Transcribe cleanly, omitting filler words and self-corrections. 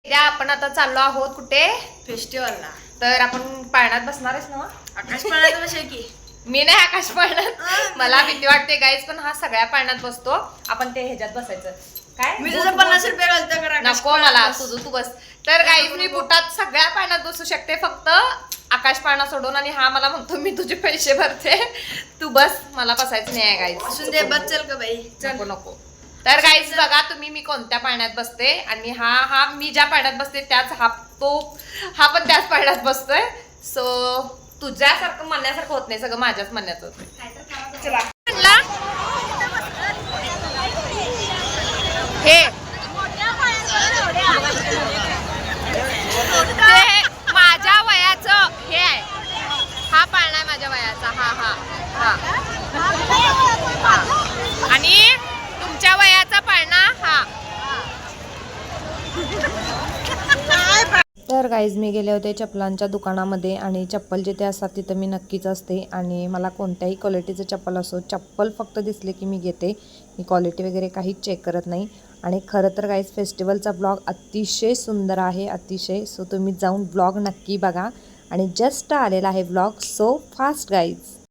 आपण आता चाललो आहोत कुठे? फेस्टिवलला. तर आपण पाळण्यात बसणारच ना? आकाश पाळण्यात बसेल की? मी नाही आकाश पाळण्यात, मला भीती वाटते गाईज, पण हा सगळ्या पाळण्यात बसतो. आपण ते ह्याच्यात बसायचं काय, मी तुझं 50 रुपये घालतो करा. नको मला, तुझं तू बस. तर गाईज मी बुटात सगळ्या पाळण्यात बसू शकते, फक्त आकाश पाळणा सोडून. आणि हा मला म्हणतो मी तुझे पैसे भरते, तू बस, मला बसायचं नाही आहे गाईज. असून दे, बस चल का बाई. नको नको. तर गाईज बघा तुम्ही मी कोणत्या पाळण्यात बसते, आणि हा मी ज्या पाळण्यात बसते त्याच हा पण त्याच पाळण्यात बसतोय. सो तुझ्यासारखं म्हणण्यासारखं होत नाही, सगळं माझ्याच म्हणण्याचं होतं. हे माझ्या वयाचं हे आहे, हा पाळणा आहे माझ्या वयाचा. हा आणि तुमच्या वयाचा पाळणा हा. तर गाईज मी गेले होते चप्पलांच्या दुकानामध्ये, आणि चप्पल जिथे असतात तिथं मी नक्कीच असते. आणि मला कोणत्याही क्वालिटीचं चप्पल असो, चप्पल फक्त दिसले की मी घेते. मी क्वालिटी वगैरे काहीच चेक करत नाही. आणि खरं तर गाईज फेस्टिवलचा ब्लॉग अतिशय सुंदर आहे, अतिशय. सो तुम्ही जाऊन ब्लॉग नक्की बघा. आणि जस्ट आलेला आहे ब्लॉग, सो फास्ट गाईज.